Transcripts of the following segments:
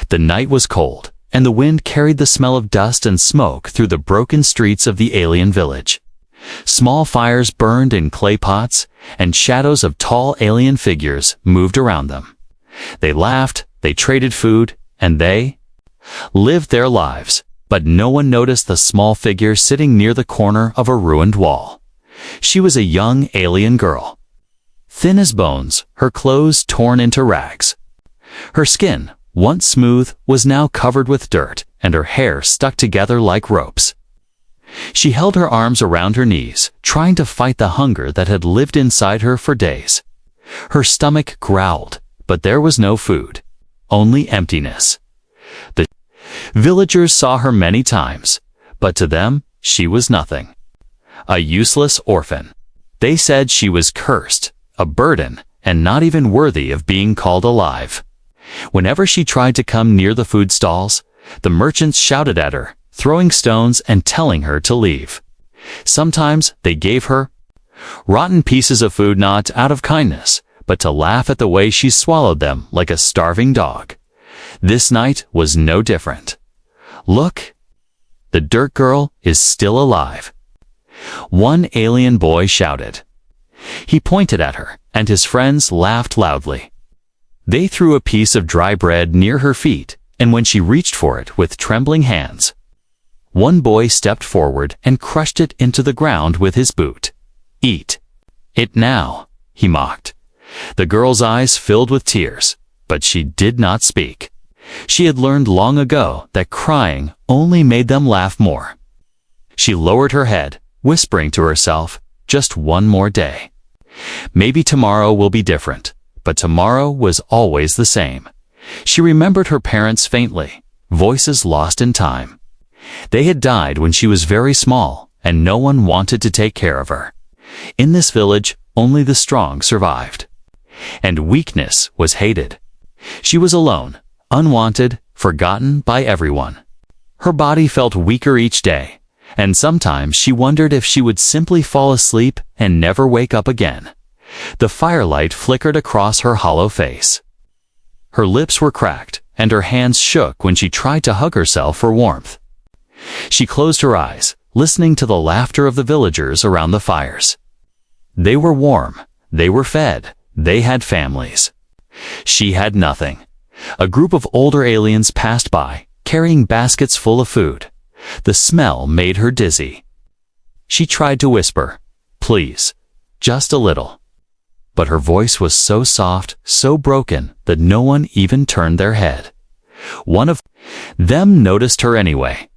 The night was cold, and the wind carried the smell of dust and smoke through the broken streets of the alien village. Small fires burned in clay pots, and shadows of tall alien figures moved around them. They laughed, they traded food, and they lived their lives, but no one noticed the small figure sitting near the corner of a ruined wall. She was a young alien girl. Thin as bones, her clothes torn into rags. Her skin, once smooth, was now covered with dirt, and her hair stuck together like ropes. She held her arms around her knees, trying to fight the hunger that had lived inside her for days. Her stomach growled, but there was no food, only emptiness. The villagers saw her many times, but to them, she was nothing. A useless orphan. They said she was cursed, a burden, and not even worthy of being called alive. Whenever she tried to come near the food stalls, the merchants shouted at her, throwing stones and telling her to leave. Sometimes they gave her rotten pieces of food not out of kindness, but to laugh at the way she swallowed them like a starving dog. This night was no different. Look, the dirt girl is still alive. One alien boy shouted. He pointed at her, and his friends laughed loudly. They threw a piece of dry bread near her feet, and when she reached for it with trembling hands, one boy stepped forward and crushed it into the ground with his boot. "Eat it now," he mocked. The girl's eyes filled with tears, but she did not speak. She had learned long ago that crying only made them laugh more. She lowered her head, whispering to herself, "Just one more day. Maybe tomorrow will be different," but tomorrow was always the same. She remembered her parents faintly, voices lost in time. They had died when she was very small, and no one wanted to take care of her. In this village, only the strong survived. And weakness was hated. She was alone, unwanted, forgotten by everyone. Her body felt weaker each day, and sometimes she wondered if she would simply fall asleep and never wake up again. The firelight flickered across her hollow face. Her lips were cracked, and her hands shook when she tried to hug herself for warmth. She closed her eyes, listening to the laughter of the villagers around the fires. They were warm, they were fed, they had families. She had nothing. A group of older aliens passed by, carrying baskets full of food. The smell made her dizzy. She tried to whisper, "Please, just a little." But her voice was so soft, so broken, that no one even turned their head. One of them noticed her anyway.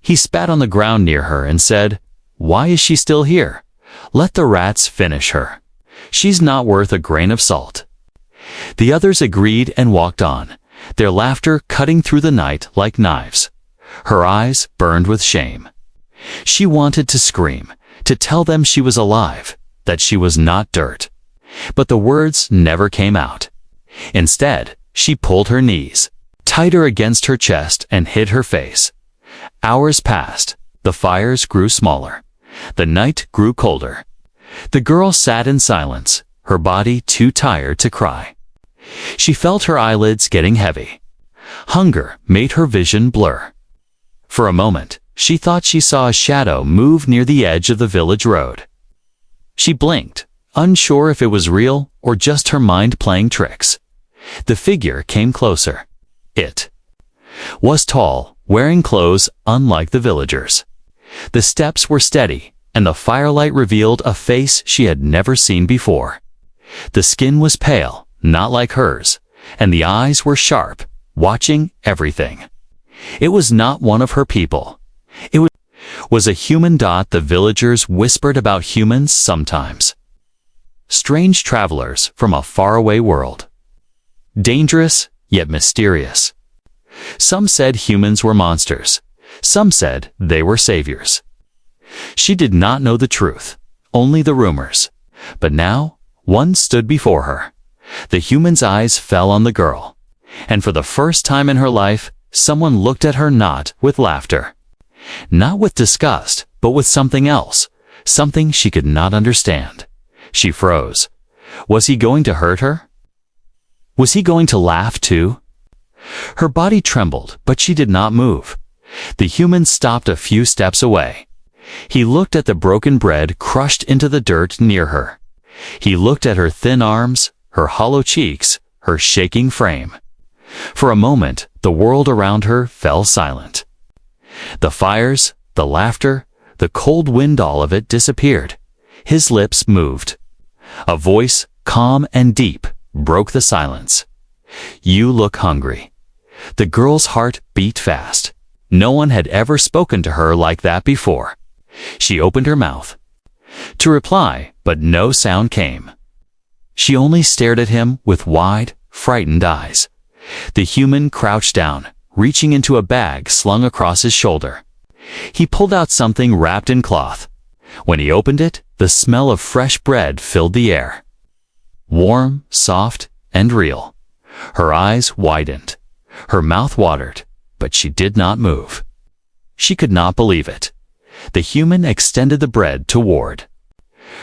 He spat on the ground near her and said, "Why is she still here? Let the rats finish her. She's not worth a grain of salt." The others agreed and walked on, their laughter cutting through the night like knives. Her eyes burned with shame. She wanted to scream, to tell them she was alive, that she was not dirt. But the words never came out. Instead, she pulled her knees tighter against her chest and hid her face. Hours passed. The fires grew smaller. The night grew colder. The girl sat in silence, her body too tired to cry. She felt her eyelids getting heavy. Hunger made her vision blur. For a moment, she thought she saw a shadow move near the edge of the village road. She blinked, unsure if it was real or just her mind playing tricks. The figure came closer. It was tall, wearing clothes unlike the villagers. The steps were steady, and the firelight revealed a face she had never seen before. The skin was pale, not like hers, and the eyes were sharp, watching everything. It was not one of her people. It was a human dot the villagers whispered about humans sometimes. Strange travelers from a faraway world. Dangerous, yet mysterious. Some said humans were monsters. Some said they were saviors. She did not know the truth, only the rumors. But now, one stood before her. The human's eyes fell on the girl. And for the first time in her life, someone looked at her not with laughter. Not with disgust, but with something else. Something she could not understand. She froze. Was he going to hurt her? Was he going to laugh too? Her body trembled, but she did not move. The human stopped a few steps away. He looked at the broken bread crushed into the dirt near her. He looked at her thin arms, her hollow cheeks, her shaking frame. For a moment, the world around her fell silent. The fires, the laughter, the cold wind, all of it disappeared. His lips moved. A voice, calm and deep, broke the silence. "You look hungry." The girl's heart beat fast. No one had ever spoken to her like that before. She opened her mouth to reply, but no sound came. She only stared at him with wide, frightened eyes. The human crouched down, reaching into a bag slung across his shoulder. He pulled out something wrapped in cloth. When he opened it, the smell of fresh bread filled the air. Warm, soft, and real. Her eyes widened. Her mouth watered, but she did not move. She could not believe it. The human extended the bread toward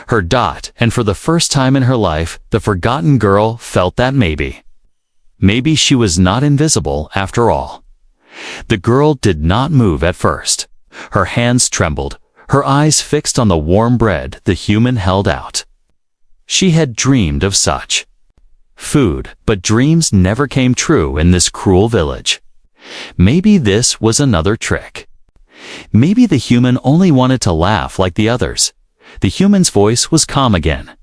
her dot, and for the first time in her life, the forgotten girl felt that maybe she was not invisible after all. The girl did not move at first. Her hands trembled, her eyes fixed on the warm bread the human held out. She had dreamed of such food, but dreams never came true in this cruel village. Maybe this was another trick. Maybe the human only wanted to laugh like the others. The human's voice was calm again.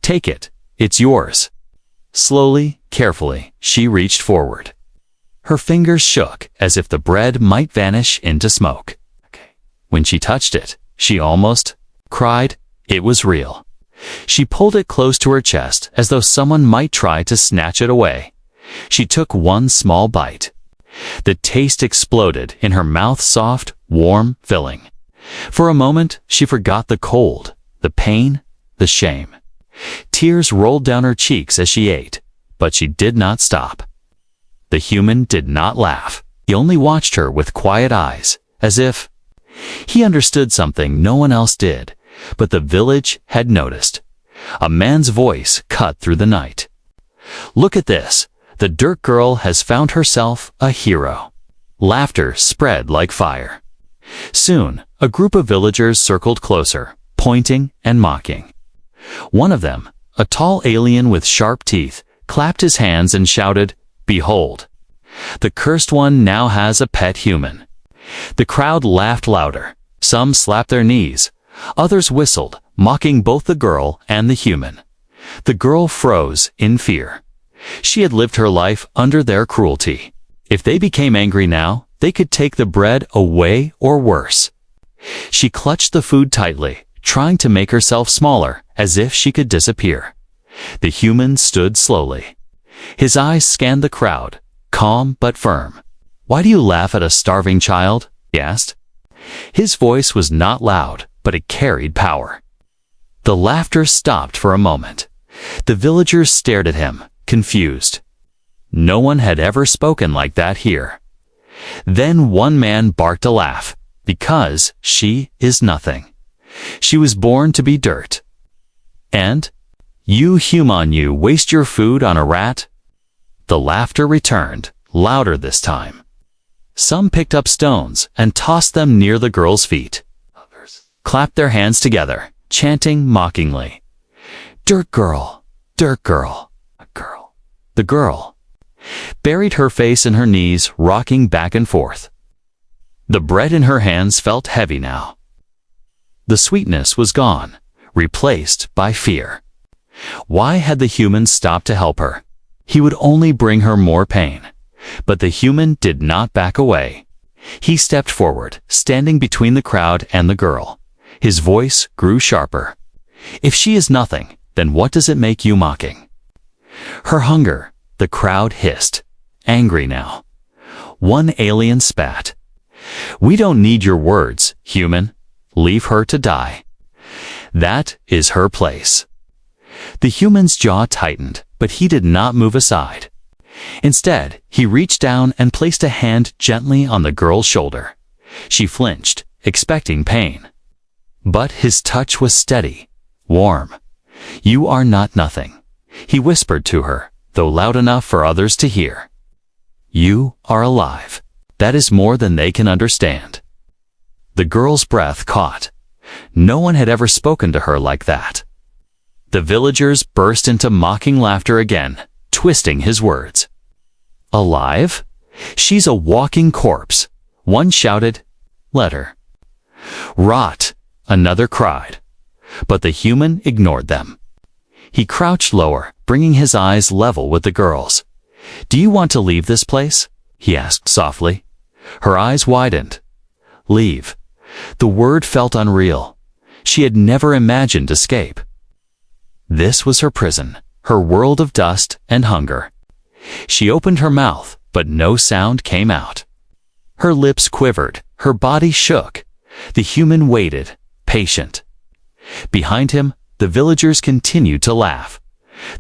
"Take it, it's yours." Slowly, carefully, she reached forward. Her fingers shook as if the bread might vanish into smoke. When she touched it, she almost cried. It was real. She pulled it close to her chest as though someone might try to snatch it away. She took one small bite. The taste exploded in her mouth, soft, warm, filling. For a moment, she forgot the cold, the pain, the shame. Tears rolled down her cheeks as she ate, but she did not stop. The human did not laugh. He only watched her with quiet eyes, as if he understood something no one else did, but the village had noticed. A man's voice cut through the night. "Look at this. The dirt girl has found herself a hero." Laughter spread like fire. Soon, a group of villagers circled closer, pointing and mocking. One of them, a tall alien with sharp teeth, clapped his hands and shouted, "Behold! The cursed one now has a pet human." The crowd laughed louder. Some slapped their knees. Others whistled, mocking both the girl and the human. The girl froze in fear. She had lived her life under their cruelty. If they became angry now, they could take the bread away or worse. She clutched the food tightly, trying to make herself smaller, as if she could disappear. The human stood slowly. His eyes scanned the crowd, calm but firm. "Why do you laugh at a starving child?" he asked. His voice was not loud, but it carried power. The laughter stopped for a moment. The villagers stared at him, confused. No one had ever spoken like that here. Then one man barked a laugh, "Because she is nothing. She was born to be dirt. And you human, you waste your food on a rat?" The laughter returned, louder this time. Some picked up stones and tossed them near the girl's feet. Others clapped their hands together, chanting mockingly, "Dirt girl, dirt girl, a girl." The girl buried her face in her knees, rocking back and forth. The bread in her hands felt heavy now. The sweetness was gone, replaced by fear. Why had the human stopped to help her? He would only bring her more pain. But the human did not back away. He stepped forward, standing between the crowd and the girl. His voice grew sharper. "If she is nothing, then what does it make you mocking?" Her hunger, the crowd hissed, angry now. One alien spat. "We don't need your words, human. Leave her to die. That is her place." The human's jaw tightened, but he did not move aside. Instead, he reached down and placed a hand gently on the girl's shoulder. She flinched, expecting pain. But his touch was steady, warm. "You are not nothing," he whispered to her, though loud enough for others to hear. You are alive. That is more than they can understand. The girl's breath caught. No one had ever spoken to her like that. The villagers burst into mocking laughter again, twisting his words. Alive? She's a walking corpse. One shouted, "Let her." Rot, another cried. But the human ignored them. He crouched lower, bringing his eyes level with the girl's. "Do you want to leave this place?" he asked softly. Her eyes widened. Leave. The word felt unreal. She had never imagined escape. This was her prison, her world of dust and hunger. She opened her mouth, but no sound came out. Her lips quivered, her body shook. The human waited, patient. Behind him, the villagers continued to laugh,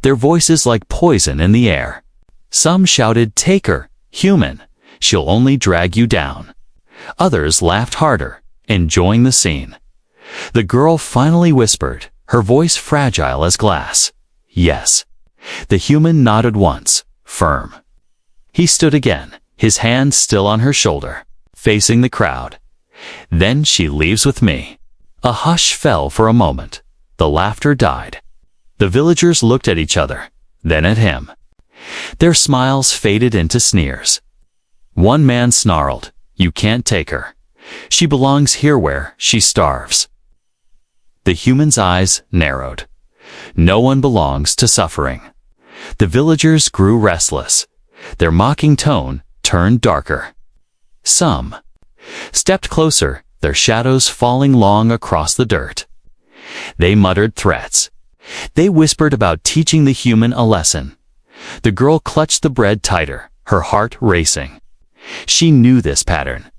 their voices like poison in the air. Some shouted, "Take her, human, she'll only drag you down." Others laughed harder, enjoying the scene. The girl finally whispered, her voice fragile as glass, "Yes." The human nodded once, firm. He stood again, his hand still on her shoulder, facing the crowd. "Then she leaves with me." A hush fell for a moment. The laughter died. The villagers looked at each other, then at him. Their smiles faded into sneers. One man snarled, "You can't take her. She belongs here where she starves." The human's eyes narrowed. No one belongs to suffering. The villagers grew restless. Their mocking tone turned darker. Some stepped closer, their shadows falling long across the dirt. They muttered threats. They whispered about teaching the human a lesson. The girl clutched the bread tighter, her heart racing. She knew this pattern.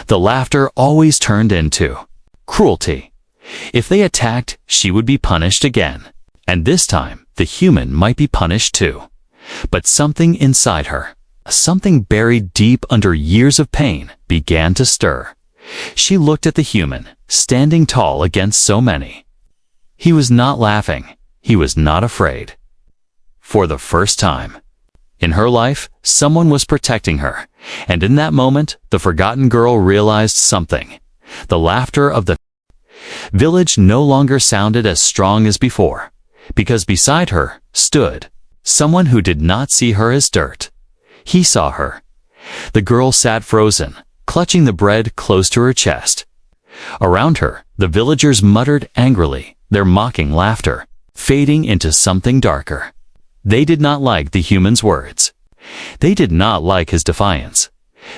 The laughter always turned into cruelty. If they attacked, she would be punished again. And this time, the human might be punished too. But something inside her, something buried deep under years of pain, began to stir. She looked at the human, standing tall against so many. He was not laughing. He was not afraid. For the first time in her life, someone was protecting her. And in that moment, the forgotten girl realized something. The laughter of the village no longer sounded as strong as before, because beside her stood someone who did not see her as dirt. He saw her. The girl sat frozen, clutching the bread close to her chest. Around her, the villagers muttered angrily, their mocking laughter fading into something darker. They did not like the human's words. They did not like his defiance.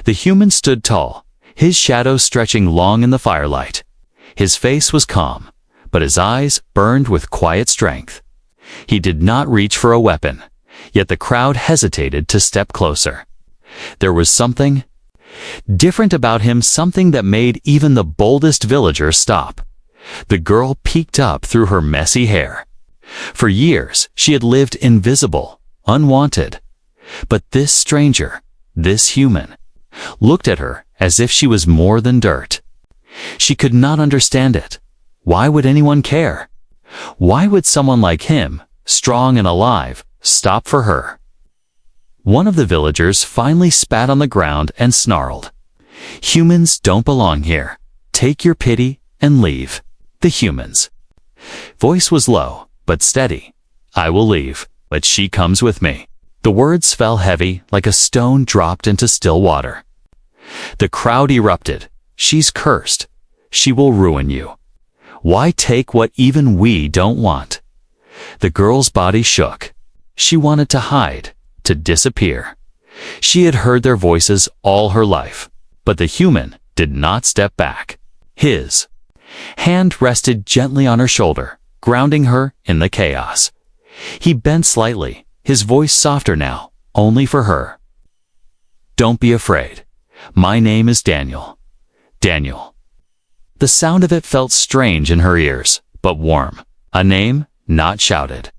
The human stood tall, his shadow stretching long in the firelight. His face was calm, but his eyes burned with quiet strength. He did not reach for a weapon, yet the crowd hesitated to step closer. There was something different about him, something that made even the boldest villager stop. The girl peeked up through her messy hair. For years, she had lived invisible, unwanted. But this stranger, this human, looked at her as if she was more than dirt. She could not understand it. Why would anyone care? Why would someone like him, strong and alive, stop for her? One of the villagers finally spat on the ground and snarled, "Humans don't belong here. Take your pity and leave." The human's voice was low, but steady. "I will leave, but she comes with me." The words fell heavy like a stone dropped into still water. The crowd erupted. "She's cursed. She will ruin you. Why take what even we don't want?" The girl's body shook. She wanted to hide, to disappear. She had heard their voices all her life, but the human did not step back. His hand rested gently on her shoulder, grounding her in the chaos. He bent slightly, his voice softer now, only for her. "Don't be afraid. My name is Daniel. Daniel." The sound of it felt strange in her ears, but warm. A name, not shouted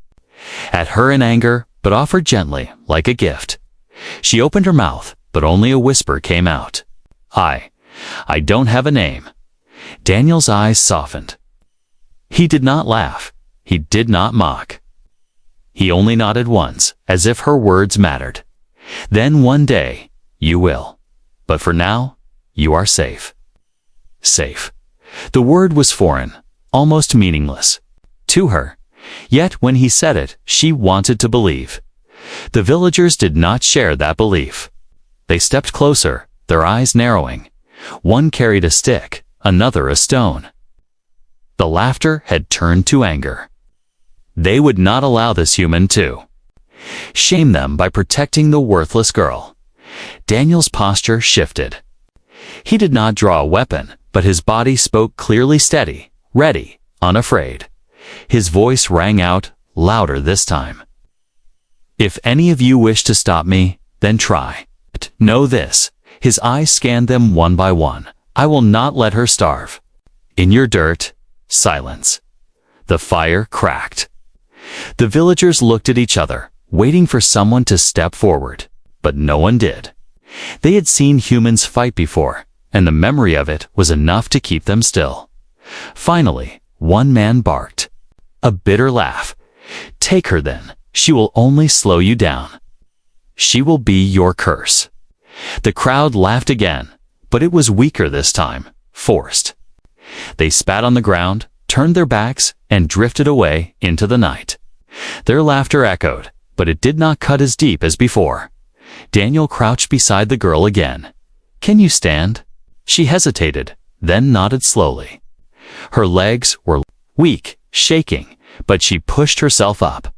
at her in anger, but offered gently, like a gift. She opened her mouth, but only a whisper came out. I don't have a name." Daniel's eyes softened. He did not laugh. He did not mock. He only nodded once, as if her words mattered. Then one day, you will. But for now, you are safe. Safe. The word was foreign, almost meaningless to her. Yet when he said it, she wanted to believe. The villagers did not share that belief. They stepped closer, their eyes narrowing. One carried a stick, another a stone. The laughter had turned to anger. They would not allow this human to shame them by protecting the worthless girl. Daniel's posture shifted. He did not draw a weapon, but his body spoke clearly, steady, ready, unafraid. His voice rang out, louder this time. If any of you wish to stop me, then try. Know this. His eyes scanned them one by one. I will not let her starve. In your dirt, silence. The fire cracked. The villagers looked at each other, waiting for someone to step forward, but no one did. They had seen humans fight before, and the memory of it was enough to keep them still. Finally, one man barked. A bitter laugh. Take her then. She will only slow you down. She will be your curse. The crowd laughed again, but it was weaker this time, forced. They spat on the ground, turned their backs, and drifted away into the night. Their laughter echoed, but it did not cut as deep as before. Daniel crouched beside the girl again. Can you stand? She hesitated, then nodded slowly. Her legs were weak, shaking, but she pushed herself up.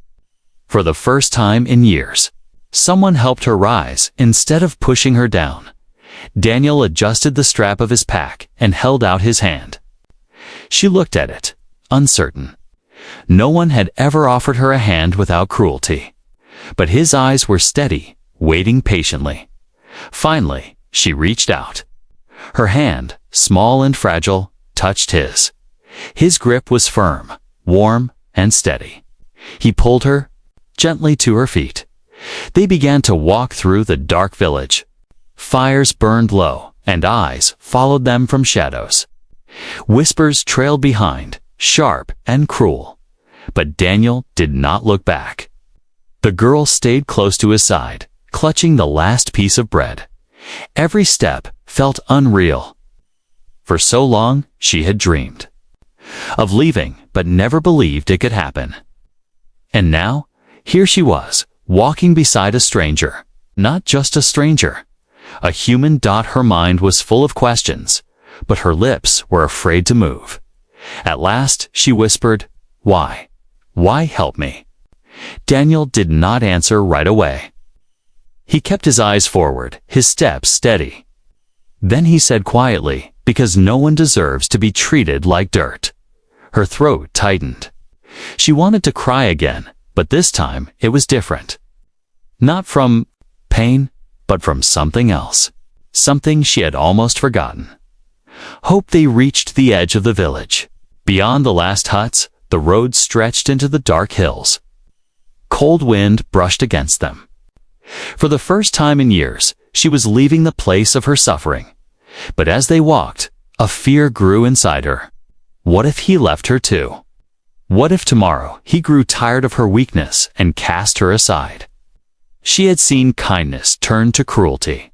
For the first time in years, someone helped her rise instead of pushing her down. Daniel adjusted the strap of his pack and held out his hand. She looked at it, uncertain. No one had ever offered her a hand without cruelty. But his eyes were steady, waiting patiently. Finally, she reached out. Her hand, small and fragile, touched his. His grip was firm, warm, and steady. He pulled her gently to her feet. They began to walk through the dark village. Fires burned low, and eyes followed them from shadows. Whispers trailed behind, sharp and cruel. But Daniel did not look back. The girl stayed close to his side, clutching the last piece of bread. Every step felt unreal. For so long, she had dreamed of leaving, but never believed it could happen. And now, here she was, walking beside a stranger. Not just a stranger. A human. Her mind was full of questions, but her lips were afraid to move. At last, she whispered, "Why? Why help me?" Daniel did not answer right away. He kept his eyes forward, his steps steady. Then he said quietly, "Because no one deserves to be treated like dirt." Her throat tightened. She wanted to cry again, but this time it was different. Not from pain, but from something else. Something she had almost forgotten. Hope. They reached the edge of the village. Beyond the last huts, the road stretched into the dark hills. Cold wind brushed against them. For the first time in years, she was leaving the place of her suffering. But as they walked, a fear grew inside her. What if he left her too? What if tomorrow he grew tired of her weakness and cast her aside? She had seen kindness turn to cruelty.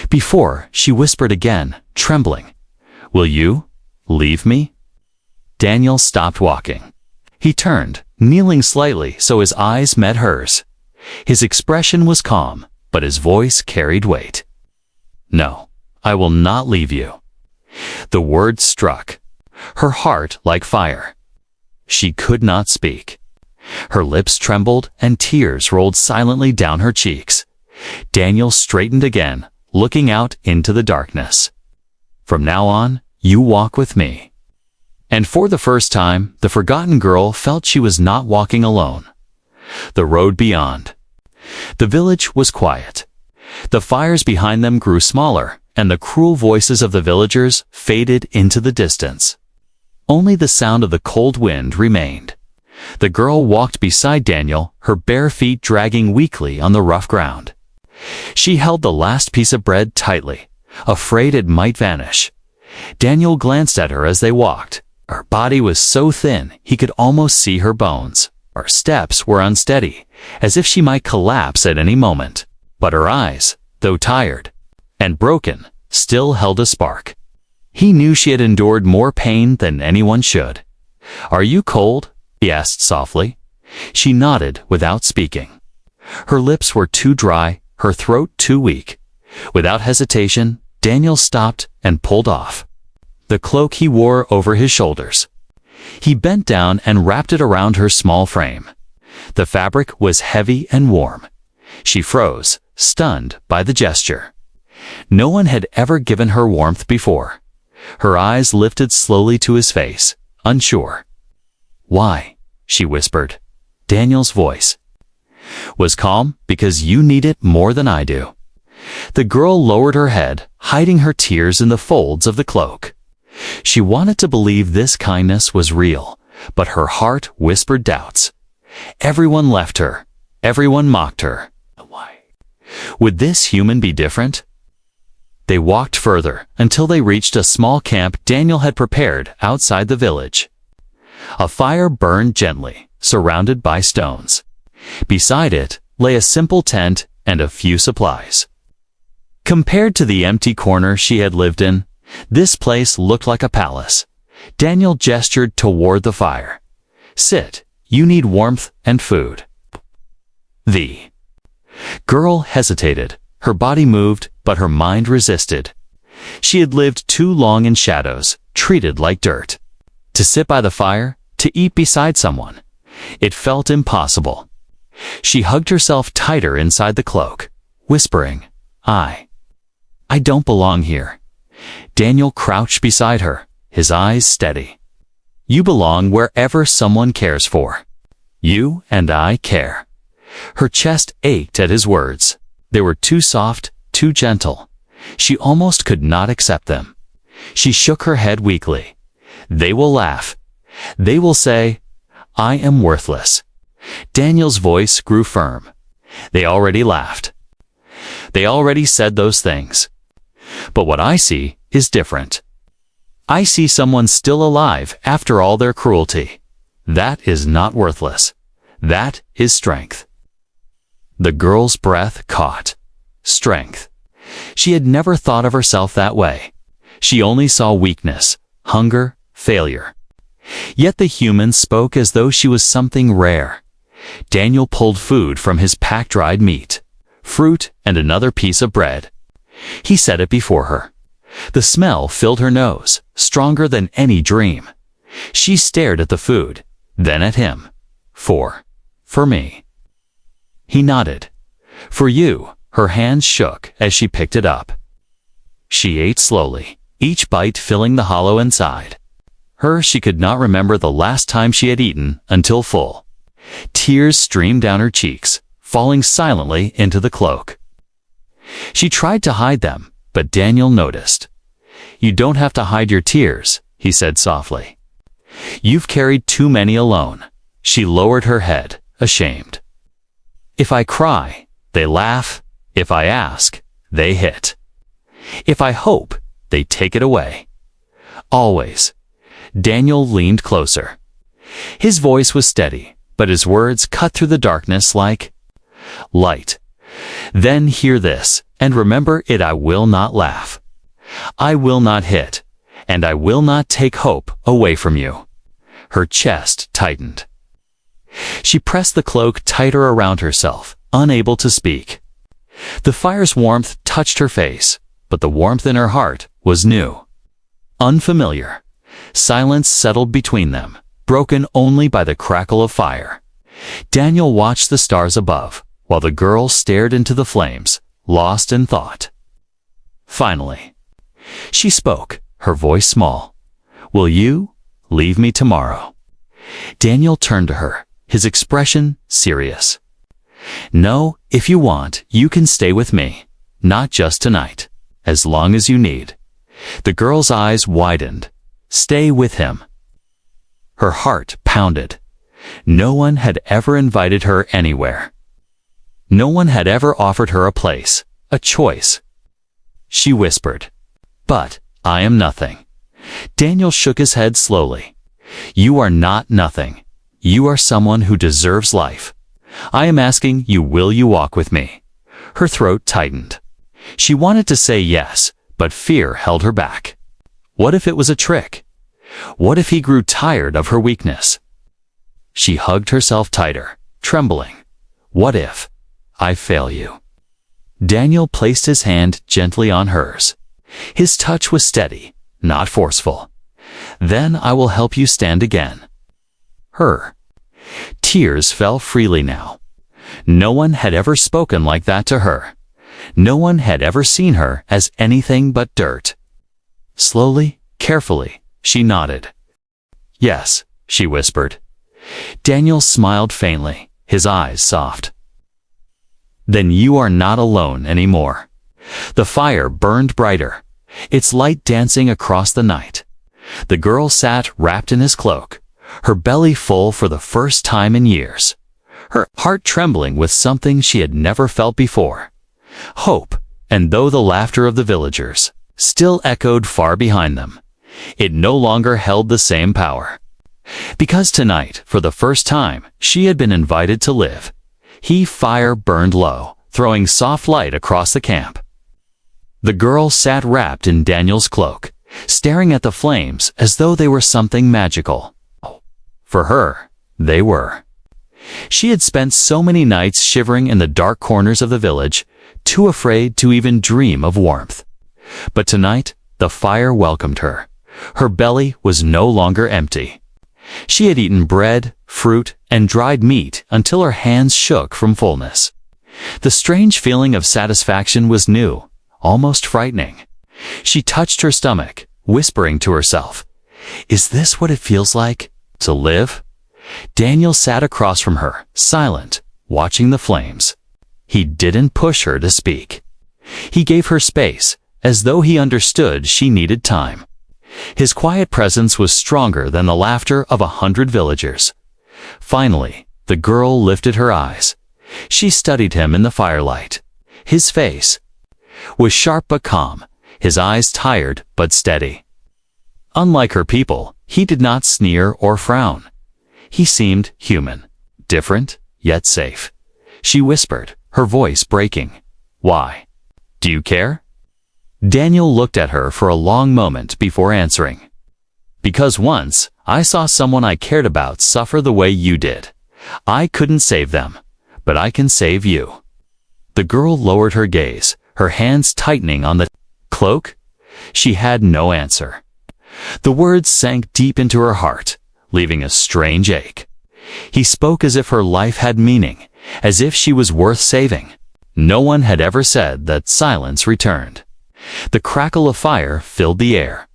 Before, she whispered again, trembling, "Will you leave me?" Daniel stopped walking. He turned, kneeling slightly so his eyes met hers. His expression was calm, but his voice carried weight. "No, I will not leave you." The words struck her heart like fire. She could not speak. Her lips trembled and tears rolled silently down her cheeks. Daniel straightened again, looking out into the darkness. "From now on, you walk with me." And for the first time, the forgotten girl felt she was not walking alone. The road beyond. The village was quiet. The fires behind them grew smaller, and the cruel voices of the villagers faded into the distance. Only the sound of the cold wind remained. The girl walked beside Daniel, her bare feet dragging weakly on the rough ground. She held the last piece of bread tightly, afraid it might vanish. Daniel glanced at her as they walked. Her body was so thin he could almost see her bones. Her steps were unsteady, as if she might collapse at any moment. But her eyes, though tired and broken, still held a spark. He knew she had endured more pain than anyone should. "Are you cold?" he asked softly. She nodded without speaking. Her lips were too dry, her throat too weak. Without hesitation, Daniel stopped and pulled off the cloak he wore over his shoulders. He bent down and wrapped it around her small frame. The fabric was heavy and warm. She froze, stunned by the gesture. No one had ever given her warmth before. Her eyes lifted slowly to his face, unsure. "Why?" she whispered. Daniel's voice was calm. "Because you need it more than I do." The girl lowered her head, hiding her tears in the folds of the cloak. She wanted to believe this kindness was real, but her heart whispered doubts. Everyone left her. Everyone mocked her. Why? Would this human be different? They walked further until they reached a small camp Daniel had prepared outside the village. A fire burned gently, surrounded by stones. Beside it lay a simple tent and a few supplies. Compared to the empty corner she had lived in, this place looked like a palace. Daniel gestured toward the fire. "Sit, you need warmth and food." The girl hesitated. Her body moved, but her mind resisted. She had lived too long in shadows, treated like dirt. To sit by the fire, to eat beside someone, it felt impossible. She hugged herself tighter inside the cloak, whispering, I don't belong here." Daniel crouched beside her, his eyes steady. "You belong wherever someone cares for. You and I care." Her chest ached at his words. They were too soft, too gentle. She almost could not accept them. She shook her head weakly. "They will laugh. They will say, I am worthless." Daniel's voice grew firm. "They already laughed. They already said those things. But what I see is different. I see someone still alive after all their cruelty. That is not worthless. That is strength." The girl's breath caught. Strength. She had never thought of herself that way. She only saw weakness, hunger, failure. Yet the human spoke as though she was something rare. Daniel pulled food from his pack-dried meat, fruit and another piece of bread. He set it before her. The smell filled her nose, stronger than any dream. She stared at the food, then at him. For me." He nodded. "For you." Her hands shook as she picked it up. She ate slowly, each bite filling the hollow inside. She could not remember the last time she had eaten until full. Tears streamed down her cheeks, falling silently into the cloak. She tried to hide them, but Daniel noticed. "You don't have to hide your tears," he said softly. "You've carried too many alone." She lowered her head, ashamed. "If I cry, they laugh. If I ask, they hit. If I hope, they take it away. Always." Daniel leaned closer. His voice was steady, but his words cut through the darkness like light. "Then hear this, and remember it. I will not laugh. I will not hit, and I will not take hope away from you." Her chest tightened. She pressed the cloak tighter around herself, unable to speak. The fire's warmth touched her face, but the warmth in her heart was new. Unfamiliar. Silence settled between them, broken only by the crackle of fire. Daniel watched the stars above, while the girl stared into the flames, lost in thought. Finally, she spoke, her voice small. "Will you leave me tomorrow?" Daniel turned to her, his expression serious. "No, if you want, you can stay with me. Not just tonight. As long as you need." The girl's eyes widened. Stay with him. Her heart pounded. No one had ever invited her anywhere. No one had ever offered her a place, a choice. She whispered, "But I am nothing." Daniel shook his head slowly. "You are not nothing. You are someone who deserves life. I am asking you, will you walk with me?" Her throat tightened. She wanted to say yes, but fear held her back. What if it was a trick? What if he grew tired of her weakness? She hugged herself tighter, trembling. What if I fail you? Daniel placed his hand gently on hers. His touch was steady, not forceful. Then I will help you stand again. Her tears fell freely now. No one had ever spoken like that to her. No one had ever seen her as anything but dirt. Slowly, carefully, she nodded. Yes, she whispered. Daniel smiled faintly, his eyes soft. Then you are not alone anymore. The fire burned brighter, its light dancing across the night. The girl sat wrapped in his cloak, her belly full for the first time in years, her heart trembling with something she had never felt before. Hope, and though the laughter of the villagers still echoed far behind them, it no longer held the same power. Because tonight, for the first time, she had been invited to live. Fire burned low, throwing soft light across the camp. The girl sat wrapped in Daniel's cloak, staring at the flames as though they were something magical. For her, they were. She had spent so many nights shivering in the dark corners of the village, too afraid to even dream of warmth. But tonight, the fire welcomed her. Her belly was no longer empty. She had eaten bread, fruit, and dried meat until her hands shook from fullness. The strange feeling of satisfaction was new, almost frightening. She touched her stomach, whispering to herself, "Is this what it feels like to live?" Daniel sat across from her, silent, watching the flames. He didn't push her to speak. He gave her space, as though he understood she needed time. His quiet presence was stronger than the laughter of 100 villagers. Finally, the girl lifted her eyes. She studied him in the firelight. His face was sharp but calm, his eyes tired but steady. Unlike her people, he did not sneer or frown. He seemed human, different, yet safe. She whispered, her voice breaking. "Why? Do you care?" Daniel looked at her for a long moment before answering. "Because once, I saw someone I cared about suffer the way you did. I couldn't save them, but I can save you." The girl lowered her gaze, her hands tightening on the cloak. She had no answer. The words sank deep into her heart, leaving a strange ache. He spoke as if her life had meaning, as if she was worth saving. No one had ever said that silence returned. The crackle of fire filled the air.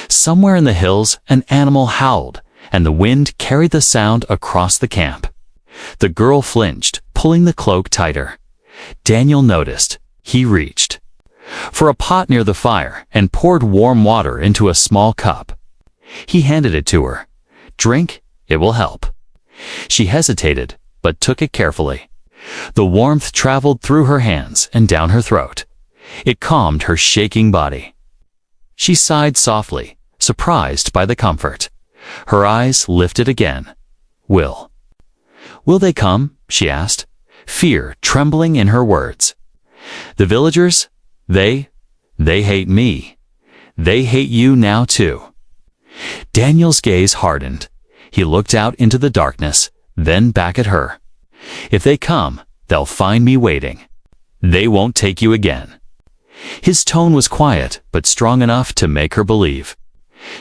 Somewhere in the hills, an animal howled, and the wind carried the sound across the camp. The girl flinched, pulling the cloak tighter. Daniel noticed. He reached for a pot near the fire and poured warm water into a small cup. He handed it to her. "Drink, it will help." She hesitated, but took it carefully. The warmth traveled through her hands and down her throat. It calmed her shaking body. She sighed softly, surprised by the comfort. Her eyes lifted again. Will they come?" she asked, fear trembling in her words. "The villagers, they hate me. They hate you now too." Daniel's gaze hardened. He looked out into the darkness, then back at her. "If they come, they'll find me waiting. They won't take you again." His tone was quiet, but strong enough to make her believe.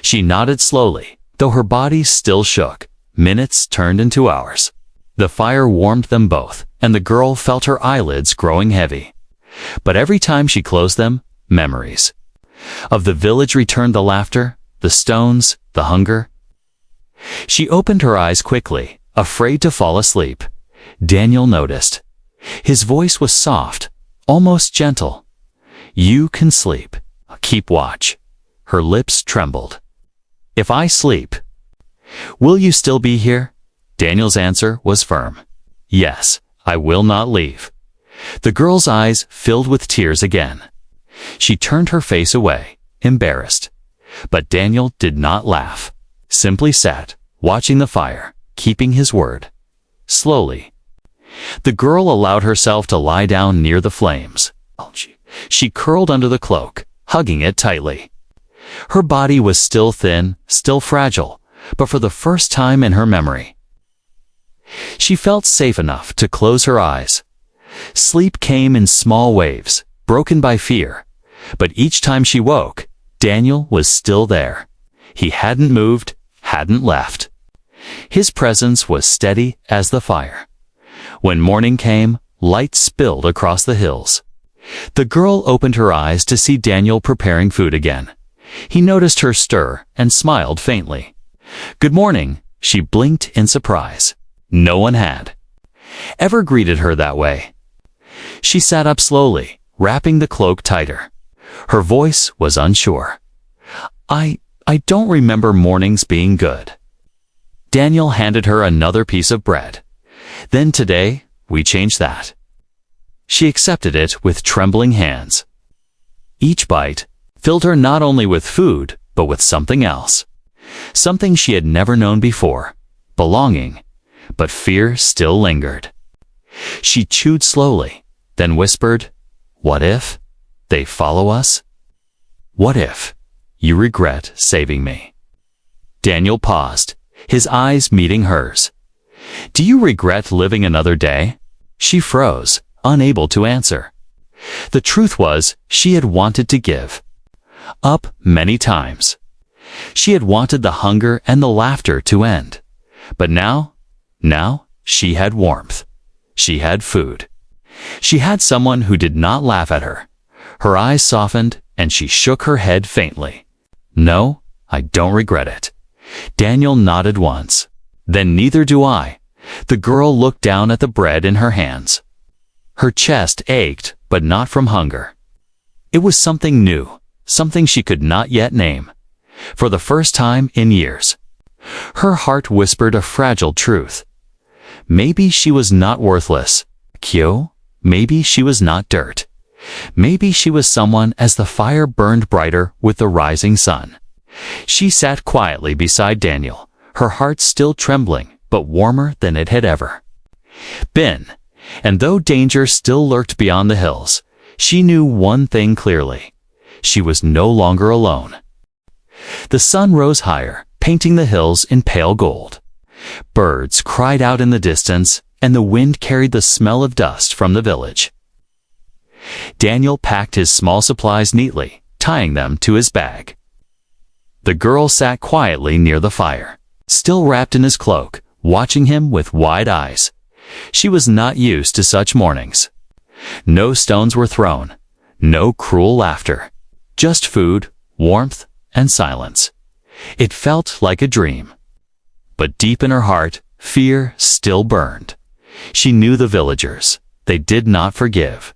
She nodded slowly, though her body still shook. Minutes turned into hours. The fire warmed them both, and the girl felt her eyelids growing heavy. But every time she closed them, memories of the village returned, the laughter, the stones, the hunger. She opened her eyes quickly, afraid to fall asleep. Daniel noticed. His voice was soft, almost gentle. "You can sleep. Keep watch." Her lips trembled. "If I sleep, will you still be here?" Daniel's answer was firm. "Yes, I will not leave." The girl's eyes filled with tears again. She turned her face away, embarrassed. But Daniel did not laugh, simply sat, watching the fire, keeping his word. Slowly, the girl allowed herself to lie down near the flames. She curled under the cloak, hugging it tightly. Her body was still thin, still fragile, but for the first time in her memory, she felt safe enough to close her eyes. Sleep came in small waves, broken by fear, but each time she woke, Daniel was still there. He hadn't moved, hadn't left. His presence was steady as the fire. When morning came, light spilled across the hills. The girl opened her eyes to see Daniel preparing food again. He noticed her stir and smiled faintly. "Good morning," she blinked in surprise. No one had ever greeted her that way. She sat up slowly, wrapping the cloak tighter. Her voice was unsure. I don't remember mornings being good." Daniel handed her another piece of bread. "Then today, we changed that." She accepted it with trembling hands. Each bite filled her not only with food, but with something else. Something she had never known before, belonging, but fear still lingered. She chewed slowly, then whispered, "What if they follow us? What if you regret saving me?" Daniel paused, his eyes meeting hers. "Do you regret living another day?" She froze, unable to answer. The truth was, she had wanted to give up many times. She had wanted the hunger and the laughter to end. But now she had warmth. She had food. She had someone who did not laugh at her. Her eyes softened, and she shook her head faintly. "No, I don't regret it." Daniel nodded once. "Then neither do I." The girl looked down at the bread in her hands. Her chest ached, but not from hunger. It was something new, something she could not yet name. For the first time in years, her heart whispered a fragile truth. Maybe she was not worthless. Maybe she was not dirt. Maybe she was someone as the fire burned brighter with the rising sun. She sat quietly beside Daniel, her heart still trembling, but warmer than it had ever been. And though danger still lurked beyond the hills, she knew one thing clearly. She was no longer alone. The sun rose higher, painting the hills in pale gold. Birds cried out in the distance, and the wind carried the smell of dust from the village. Daniel packed his small supplies neatly, tying them to his bag. The girl sat quietly near the fire, still wrapped in his cloak, watching him with wide eyes. She was not used to such mornings. No stones were thrown, no cruel laughter, just food, warmth, and silence. It felt like a dream. But deep in her heart, fear still burned. She knew the villagers. They did not forgive.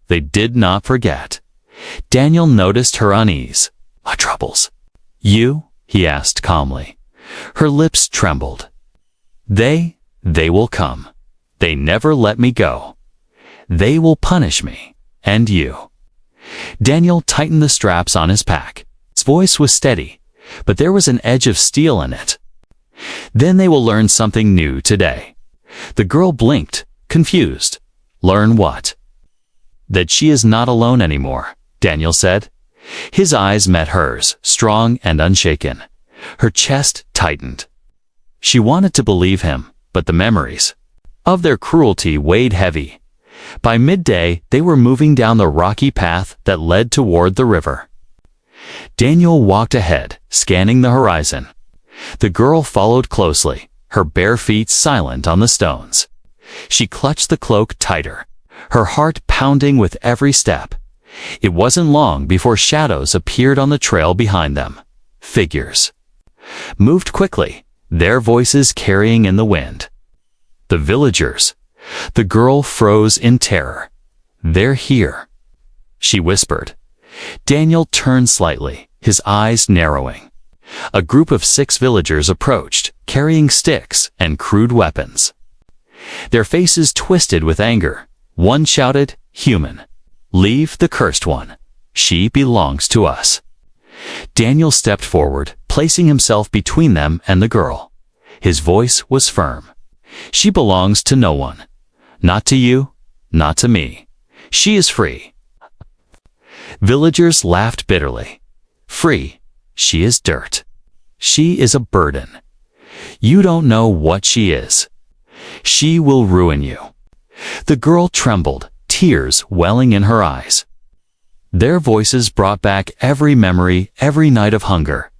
They did not forget. Daniel noticed her unease. "What troubles you?" he asked calmly. Her lips trembled. They will come. They never let me go. They will punish me, and you." Daniel tightened the straps on his pack. His voice was steady, but there was an edge of steel in it. "Then they will learn something new today." The girl blinked, confused. "Learn what?" "That she is not alone anymore," Daniel said. His eyes met hers, strong and unshaken. Her chest tightened. She wanted to believe him, but the memories of their cruelty weighed heavy. By midday, they were moving down the rocky path that led toward the river. Daniel walked ahead, scanning the horizon. The girl followed closely, her bare feet silent on the stones. She clutched the cloak tighter, her heart pounding with every step. It wasn't long before shadows appeared on the trail behind them. Figures moved quickly, their voices carrying in the wind. The villagers. The girl froze in terror. "They're here," she whispered. Daniel turned slightly, his eyes narrowing. A group of 6 villagers approached, carrying sticks and crude weapons. Their faces twisted with anger. One shouted, "Human! Leave the cursed one. She belongs to us." Daniel stepped forward, placing himself between them and the girl. His voice was firm. "She belongs to no one. Not to you, not to me. She is free, Villagers laughed bitterly. Free, she is dirt. She is a burden. You don't know what she is. She will ruin you. The girl trembled, tears welling in her eyes. Their voices brought back every memory, every night of hunger,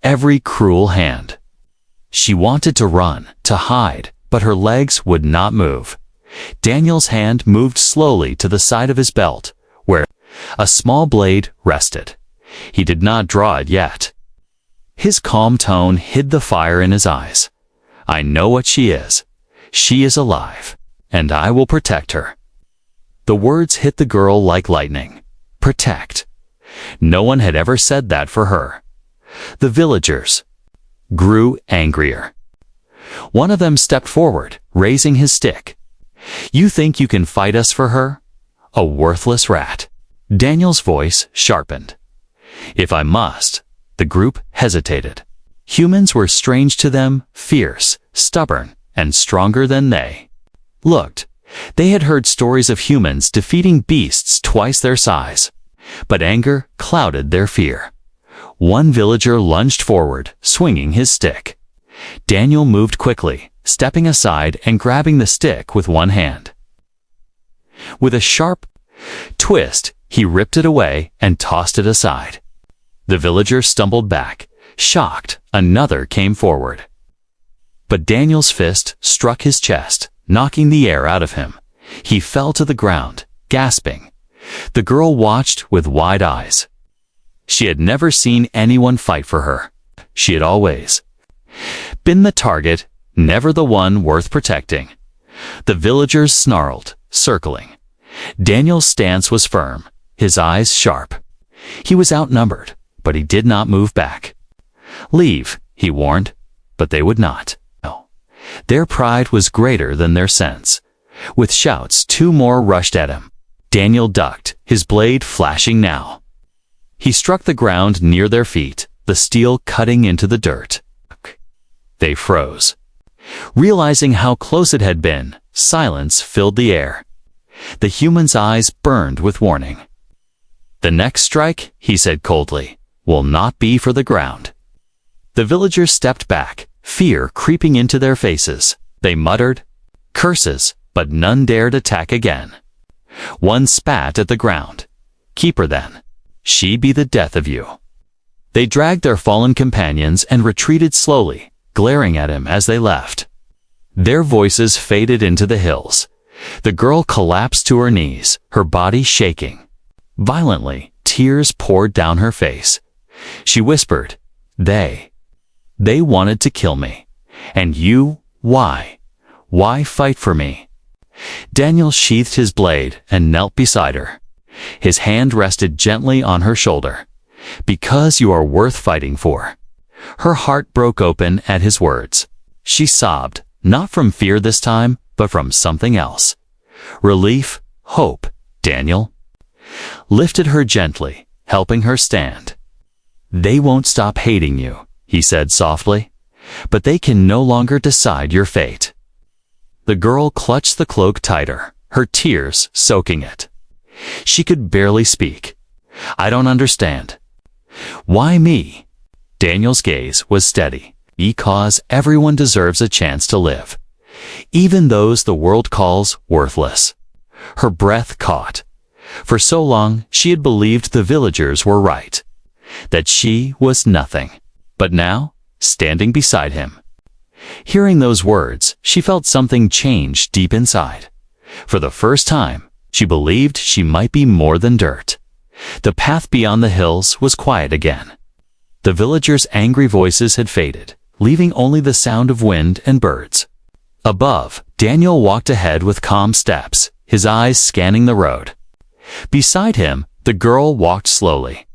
every cruel hand. She wanted to run, to hide, but her legs would not move. Daniel's hand moved slowly to the side of his belt, where a small blade rested. He did not draw it yet. His calm tone hid the fire in his eyes. I know what she is. She is alive, and I will protect her. The words hit the girl like lightning. Protect. No one had ever said that for her. The villagers grew angrier. One of them stepped forward, raising his stick. You think you can fight us for her? A worthless rat. Daniel's voice sharpened. If I must. The group hesitated. Humans were strange to them, fierce, stubborn, and stronger than they looked. They had heard stories of humans defeating beasts twice their size, but anger clouded their fear. One villager lunged forward, swinging his stick. Daniel moved quickly, stepping aside and grabbing the stick with one hand. With a sharp twist, he ripped it away and tossed it aside. The villager stumbled back. Shocked, another came forward. But Daniel's fist struck his chest, knocking the air out of him. He fell to the ground, gasping. The girl watched with wide eyes. She had never seen anyone fight for her. She had always been the target, never the one worth protecting. The villagers snarled, circling. Daniel's stance was firm, his eyes sharp. He was outnumbered, but he did not move back. Leave, he warned, but they would not. No. Their pride was greater than their sense. With shouts, two more rushed at him. Daniel ducked, his blade flashing now. He struck the ground near their feet, the steel cutting into the dirt. They froze. Realizing how close it had been, silence filled the air. The human's eyes burned with warning. The next strike, he said coldly, will not be for the ground. The villagers stepped back, fear creeping into their faces. They muttered curses, but none dared attack again. One spat at the ground. Keep her then. She be the death of you. They dragged their fallen companions and retreated slowly, glaring at him as they left. Their voices faded into the hills. The girl collapsed to her knees, her body shaking. Violently, tears poured down her face. She whispered, They wanted to kill me. And you, why? Why fight for me? Daniel sheathed his blade and knelt beside her. His hand rested gently on her shoulder. Because you are worth fighting for. Her heart broke open at his words. She sobbed, not from fear this time, but from something else. Relief, hope, Daniel lifted her gently, helping her stand. They won't stop hating you, he said softly, but they can no longer decide your fate. The girl clutched the cloak tighter, her tears soaking it. She could barely speak. I don't understand. Why me? Daniel's gaze was steady. Because everyone deserves a chance to live. Even those the world calls worthless. Her breath caught. For so long, she had believed the villagers were right. That she was nothing. But now, standing beside him. Hearing those words, she felt something change deep inside. For the first time, she believed she might be more than dirt. The path beyond the hills was quiet again. The villagers' angry voices had faded, leaving only the sound of wind and birds. Above, Daniel walked ahead with calm steps, his eyes scanning the road. Beside him, the girl walked slowly.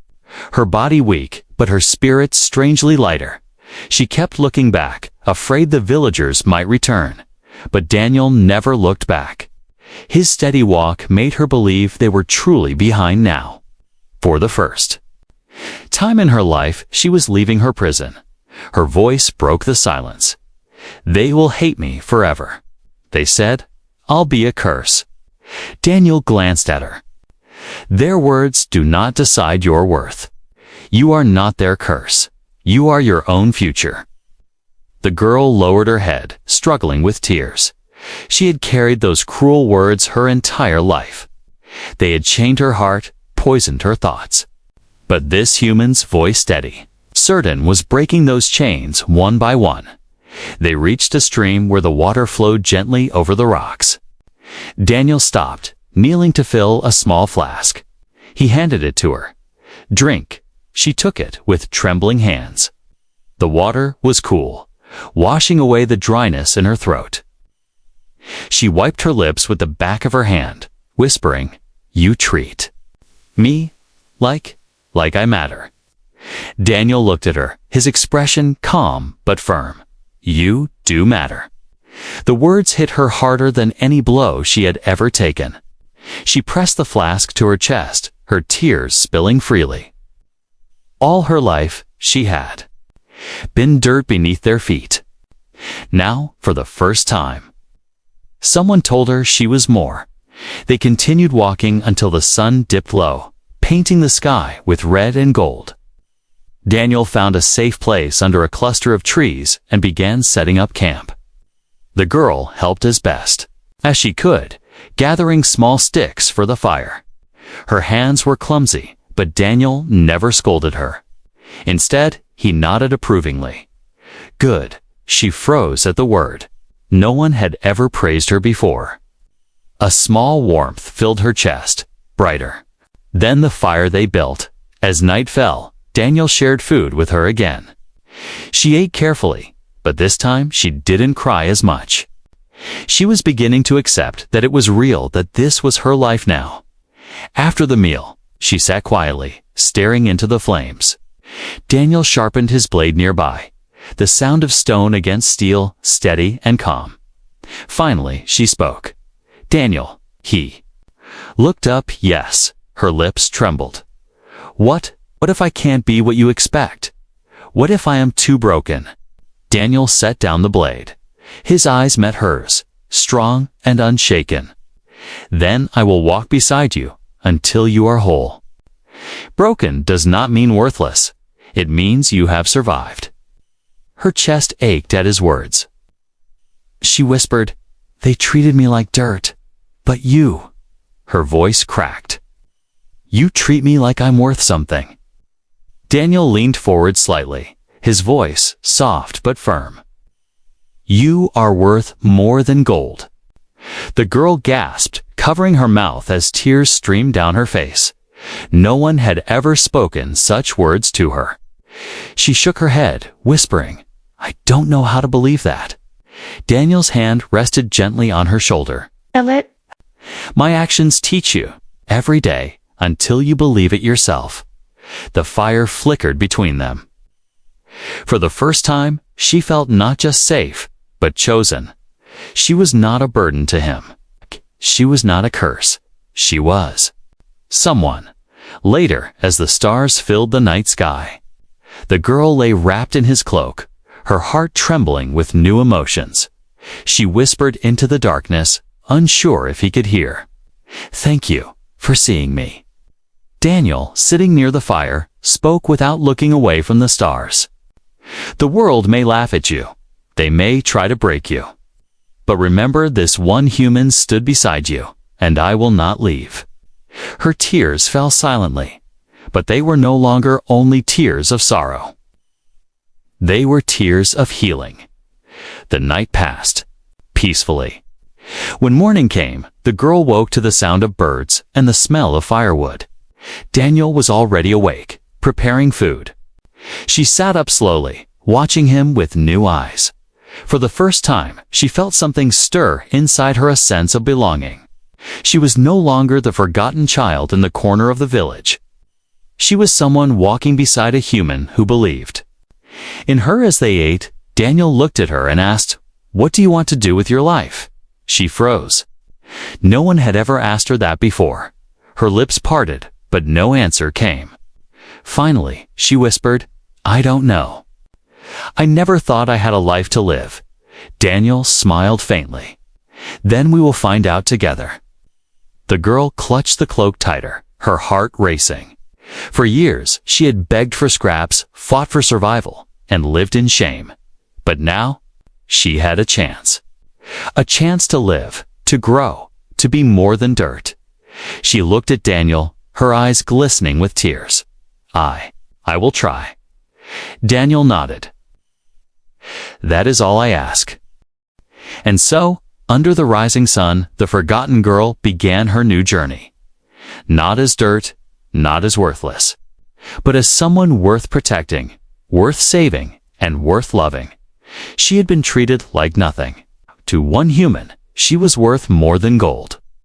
Her body weak, but her spirit strangely lighter. She kept looking back, afraid the villagers might return. But Daniel never looked back. His steady walk made her believe they were truly behind now. For the first time in her life, she was leaving her prison. Her voice broke the silence. They will hate me forever. They said, I'll be a curse. Daniel glanced at her. Their words do not decide your worth. You are not their curse. You are your own future. The girl lowered her head, struggling with tears. She had carried those cruel words her entire life. They had chained her heart, poisoned her thoughts. But this human's voice, steady, certain, was breaking those chains one by one. They reached a stream where the water flowed gently over the rocks. Daniel stopped, kneeling to fill a small flask. He handed it to her. "Drink." She took it with trembling hands. The water was cool, washing away the dryness in her throat. She wiped her lips with the back of her hand, whispering, "You treat me like I matter." Daniel looked at her, his expression calm but firm. "You do matter." The words hit her harder than any blow she had ever taken. She pressed the flask to her chest, her tears spilling freely. All her life, she had been dirt beneath their feet. Now, for the first time, someone told her she was more. They continued walking until the sun dipped low, painting the sky with red and gold. Daniel found a safe place under a cluster of trees and began setting up camp. The girl helped as best as she could, gathering small sticks for the fire. Her hands were clumsy, but Daniel never scolded her. Instead, he nodded approvingly. "Good." She froze at the word. No one had ever praised her before. A small warmth filled her chest, brighter than the fire they built. As night fell, Daniel shared food with her again. She ate carefully, but this time she didn't cry as much. She was beginning to accept that it was real, that this was her life now. After the meal, she sat quietly, staring into the flames. Daniel sharpened his blade nearby, the sound of stone against steel, steady and calm. Finally, she spoke. "Daniel," he looked up. Yes, her lips trembled. What if I can't be what you expect? What if I am too broken?" Daniel set down the blade. His eyes met hers, strong and unshaken. "Then I will walk beside you until you are whole." Broken does not mean worthless. It means you have survived. Her chest ached at his words. She whispered, "They treated me like dirt. But you," her voice cracked, "you treat me like I'm worth something." Daniel leaned forward slightly, his voice soft but firm. "You are worth more than gold." The girl gasped, covering her mouth as tears streamed down her face. No one had ever spoken such words to her. She shook her head, whispering, "I don't know how to believe that." Daniel's hand rested gently on her shoulder. "My actions teach you, every day, until you believe it yourself." The fire flickered between them. For the first time, she felt not just safe, but chosen. She was not a burden to him. She was not a curse. She was someone. Later, as the stars filled the night sky, the girl lay wrapped in his cloak, her heart trembling with new emotions. She whispered into the darkness, unsure if he could hear, "Thank you for seeing me." Daniel, sitting near the fire, spoke without looking away from the stars. "The world may laugh at you. They may try to break you. But remember, this one human stood beside you, and I will not leave." Her tears fell silently, but they were no longer only tears of sorrow. They were tears of healing. The night passed peacefully. When morning came, the girl woke to the sound of birds and the smell of firewood. Daniel was already awake, preparing food. She sat up slowly, watching him with new eyes. For the first time, she felt something stir inside her, a sense of belonging. She was no longer the forgotten child in the corner of the village. She was someone walking beside a human who believed in her. As they ate, Daniel looked at her and asked, "What do you want to do with your life?" She froze. No one had ever asked her that before. Her lips parted, but no answer came. Finally, she whispered, "I don't know. I never thought I had a life to live." Daniel smiled faintly. "Then we will find out together." The girl clutched the cloak tighter, her heart racing. For years, she had begged for scraps, fought for survival, and lived in shame. But now, she had a chance. A chance to live, to grow, to be more than dirt. She looked at Daniel, her eyes glistening with tears. I will try. Daniel nodded. That is all I ask. And so, under the rising sun, the forgotten girl began her new journey. Not as dirt, not as worthless, but as someone worth protecting, worth saving, and worth loving. She had been treated like nothing. To one human, she was worth more than gold.